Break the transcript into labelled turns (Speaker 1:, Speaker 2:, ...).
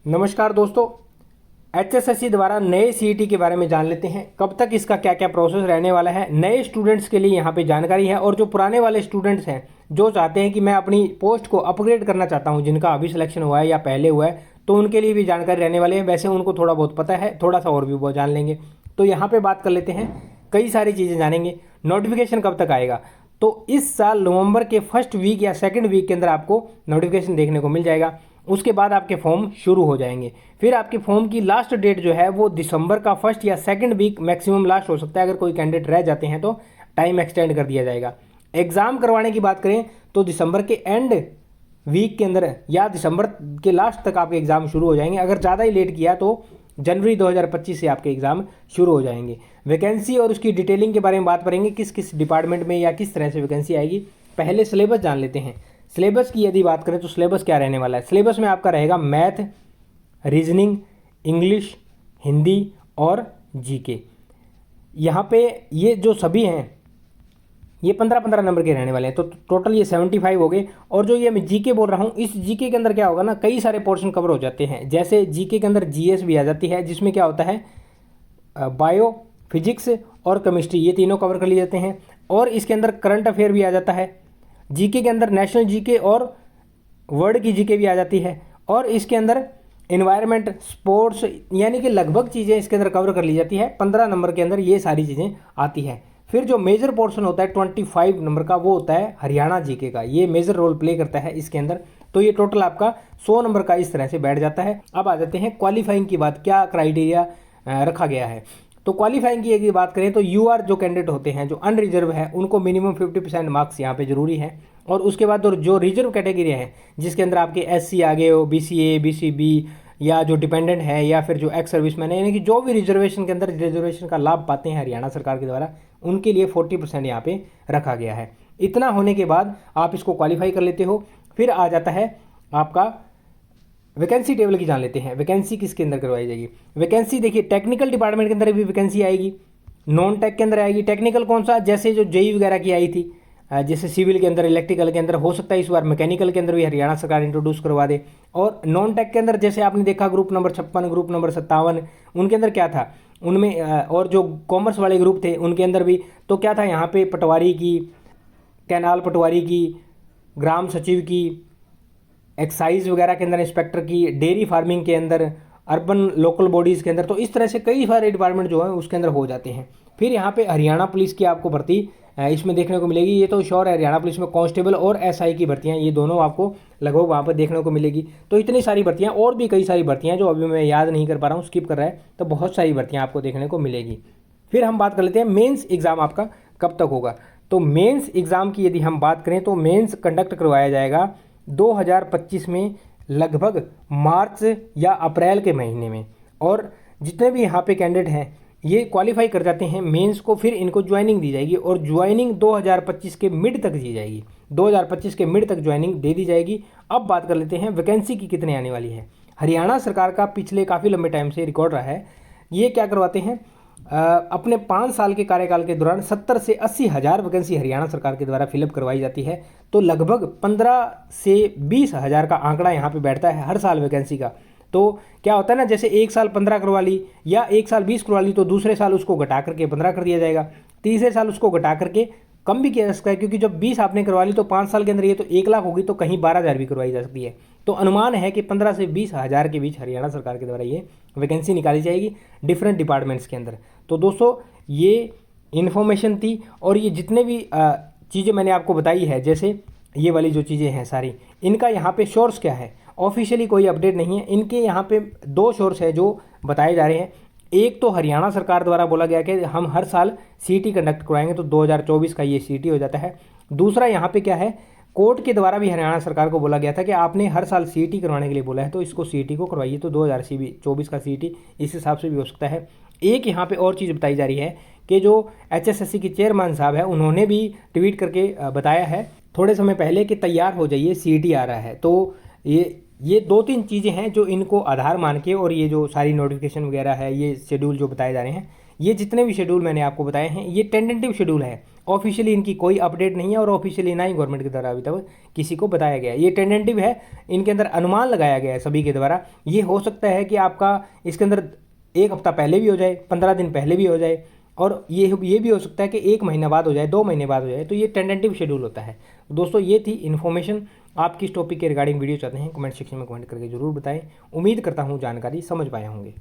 Speaker 1: नमस्कार दोस्तों। एचएसएससी द्वारा नए सीईटी के बारे में जान लेते हैं। कब तक इसका क्या क्या प्रोसेस रहने वाला है, नए स्टूडेंट्स के लिए यहाँ पे जानकारी है। और जो पुराने वाले स्टूडेंट्स हैं जो चाहते हैं कि मैं अपनी पोस्ट को अपग्रेड करना चाहता हूँ, जिनका अभी सिलेक्शन हुआ है या पहले हुआ है, तो उनके लिए भी जानकारी रहने वाली है। वैसे उनको थोड़ा बहुत पता है, थोड़ा सा और भी वो जान लेंगे। तो यहाँ पर बात कर लेते हैं, कई सारी चीज़ें जानेंगे। नोटिफिकेशन कब तक आएगा, तो इस साल नवंबर के फर्स्ट वीक या सेकंड वीक के अंदर आपको नोटिफिकेशन देखने को मिल जाएगा। उसके बाद आपके फॉर्म शुरू हो जाएंगे। फिर आपके फॉर्म की लास्ट डेट जो है वो दिसंबर का फर्स्ट या सेकंड वीक मैक्सिमम लास्ट हो सकता है। अगर कोई कैंडिडेट रह जाते हैं तो टाइम एक्सटेंड कर दिया जाएगा। एग्ज़ाम करवाने की बात करें तो दिसंबर के एंड वीक के अंदर या दिसंबर के लास्ट तक आपके एग्ज़ाम शुरू हो जाएंगे। अगर ज़्यादा ही लेट किया तो जनवरी 2025 से आपके एग्ज़ाम शुरू हो जाएंगे। वैकेंसी और उसकी डिटेलिंग के बारे में बात करेंगे, किस किस डिपार्टमेंट में या किस तरह से वैकेंसी आएगी। पहले सिलेबस जान लेते हैं। सिलेबस की यदि बात करें तो सिलेबस क्या रहने वाला है। सिलेबस में आपका रहेगा मैथ, रीजनिंग, इंग्लिश, हिंदी और जीके। यहाँ पे ये जो सभी हैं ये 15-15 नंबर के रहने वाले हैं। तो टोटल ये 75 हो गए। और जो ये मैं जीके बोल रहा हूँ, इस जीके के अंदर क्या होगा ना, कई सारे पोर्शन कवर हो जाते हैं। जैसे जीके के अंदर जीएस भी आ जाती है, जिसमें क्या होता है बायो, फिजिक्स और केमिस्ट्री, ये तीनों कवर कर लिए जाते हैं। और इसके अंदर करंट अफेयर भी आ जाता है। जीके के अंदर नेशनल जीके और वर्ल्ड की जीके भी आ जाती है। और इसके अंदर इन्वायरमेंट, स्पोर्ट्स, यानी कि लगभग चीज़ें इसके अंदर कवर कर ली जाती है। 15 नंबर के अंदर ये सारी चीज़ें आती है। फिर जो मेजर पोर्शन होता है 25 नंबर का, वो होता है हरियाणा जीके का। ये मेजर रोल प्ले करता है इसके अंदर। तो ये टोटल आपका 100 नंबर का इस तरह से बैठ जाता है। अब आ जाते हैं क्वालिफाइंग की बात, क्या क्राइटेरिया रखा गया है। तो क्वालिफाइंग की यदि बात करें तो यूआर जो कैंडिडेट होते हैं, जो अनरिजर्व है, उनको मिनिमम 50% मार्क्स यहाँ पे जरूरी है। और उसके बाद जो रिजर्व कैटेगरी है, जिसके अंदर आपके एससी आ गए हो, बीसीए, बीसीबी, या जो डिपेंडेंट है, या फिर जो एक्स सर्विसमैन है, यानी कि जो भी रिजर्वेशन के अंदर रिजर्वेशन का लाभ पाते हैं हरियाणा सरकार के द्वारा, उनके लिए 40% यहाँ पे रखा गया है। इतना होने के बाद आप इसको क्वालिफाई कर लेते हो। फिर आ जाता है आपका वैकेंसी टेबल की जान लेते हैं। वैकेंसी किसके अंदर करवाई जाएगी। वैकेंसी देखिए, टेक्निकल डिपार्टमेंट के अंदर भी वैकेंसी आएगी, नॉन टेक के अंदर आएगी। टेक्निकल कौन सा, जैसे जो जेई वगैरह की आई थी, जैसे सिविल के अंदर, इलेक्ट्रिकल के अंदर, हो सकता है इस बार मैकेनिकल के अंदर भी हरियाणा सरकार इंट्रोड्यूस करवा दे। और नॉन टेक के अंदर जैसे आपने देखा ग्रुप नंबर 56, ग्रुप नंबर 57, उनके अंदर क्या था उनमें, और जो कॉमर्स वाले ग्रुप थे उनके अंदर भी तो क्या था, यहाँ पे पटवारी की, कैनाल पटवारी की, ग्राम सचिव की, एक्साइज वगैरह के अंदर इंस्पेक्टर की, डेयरी फार्मिंग के अंदर, अर्बन लोकल बॉडीज़ के अंदर। तो इस तरह से कई सारे डिपार्टमेंट जो है उसके अंदर हो जाते हैं। फिर यहाँ पे हरियाणा पुलिस की आपको भर्ती इसमें देखने को मिलेगी। ये तो श्योर है, हरियाणा पुलिस में कांस्टेबल और एसआई की भर्तियाँ, ये दोनों आपको लगभग वहाँ पर देखने को मिलेगी। तो इतनी सारी भर्तियाँ, और भी कई सारी भर्तियाँ जो अभी मैं याद नहीं कर पा रहा हूँ, स्किप कर रहा है, तो बहुत सारी भर्तियाँ आपको देखने को मिलेगी। फिर हम बात कर लेते हैं मेंस एग्ज़ाम आपका कब तक होगा। तो मेंस एग्ज़ाम की यदि हम बात करें तो मेंस कंडक्ट करवाया जाएगा 2025 में, लगभग मार्च या अप्रैल के महीने में। और जितने भी यहाँ पे कैंडिडेट हैं ये क्वालिफाई कर जाते हैं मेंस को, फिर इनको ज्वाइनिंग दी जाएगी। और ज्वाइनिंग 2025 के मिड तक दी जाएगी। 2025 के मिड तक ज्वाइनिंग दे दी जाएगी। अब बात कर लेते हैं वैकेंसी की कितने आने वाली है। हरियाणा सरकार का पिछले काफ़ी लंबे टाइम से रिकॉर्ड रहा है, ये क्या करवाते हैं, अपने 5 साल के कार्यकाल के दौरान 70 से 80 हज़ार वैकेंसी हरियाणा सरकार के द्वारा फिलअप करवाई जाती है। तो लगभग 15 से 20 हज़ार का आंकड़ा यहाँ पे बैठता है हर साल वैकेंसी का। तो क्या होता है ना, जैसे एक साल 15 करवा ली या एक साल 20 करवा ली, तो दूसरे साल उसको घटा करके 15 कर दिया जाएगा। तीसरे साल उसको घटा करके कम भी किया जा सकता है, क्योंकि जब 20 आपने करवा ली तो 5 साल के अंदर ये तो 1 लाख होगी, तो कहीं 12,000 भी करवाई जा सकती है। तो अनुमान है कि 15 से 20 हज़ार के बीच हरियाणा सरकार के द्वारा ये वैकेंसी निकाली जाएगी डिफरेंट डिपार्टमेंट्स के अंदर। तो दोस्तों ये इन्फॉर्मेशन थी। और ये जितने भी चीज़ें मैंने आपको बताई है, जैसे ये वाली जो चीज़ें हैं सारी, इनका यहाँ पे सोर्स क्या है, ऑफिशियली कोई अपडेट नहीं है। इनके यहाँ पे 2 सोर्स है जो बताए जा रहे हैं। एक तो हरियाणा सरकार द्वारा बोला गया कि हम हर साल सीईटी कंडक्ट कराएंगे, तो 2024 का ये सीईटी हो जाता है। दूसरा यहाँ पे क्या है, कोर्ट के द्वारा भी हरियाणा सरकार को बोला गया था कि आपने हर साल सीईटी करवाने के लिए बोला है, तो इसको सीईटी को करवाइए। तो 2024 का सीईटी इस हिसाब से भी हो सकता है। एक यहाँ पे और चीज़ बताई जा रही है कि जो एचएसएससी के चेयरमैन साहब है, उन्होंने भी ट्वीट करके बताया है थोड़े समय पहले कि तैयार हो जाइए, सीईटी आ रहा है। तो ये 2-3 चीज़ें हैं जो इनको आधार मान के, और ये जो सारी नोटिफिकेशन वगैरह है, ये शेड्यूल जो बताए जा रहे हैं, ये जितने भी शेड्यूल मैंने आपको बताए हैं ये टेंटेटिव शेड्यूल है, ऑफिशियली इनकी कोई अपडेट नहीं है और ऑफिशियली ना ही गवर्नमेंट के द्वारा अभी तक किसी को बताया गया है। ये टेंटेटिव है, इनके अंदर अनुमान लगाया गया है सभी के द्वारा। ये हो सकता है कि आपका इसके अंदर 1 हफ्ता पहले भी हो जाए, 15 दिन पहले भी हो जाए, और ये भी हो सकता है कि 1 महीना बाद हो जाए, 2 महीने बाद हो जाए। तो ये टेंटेटिव शेड्यूल होता है। दोस्तों ये थी इन्फॉर्मेशन। आप किस टॉपिक के रिगार्डिंग वीडियो चाहते हैं कमेंट सेक्शन में कमेंट करके जरूर बताएं। उम्मीद करता हूँ जानकारी समझ पाए होंगे।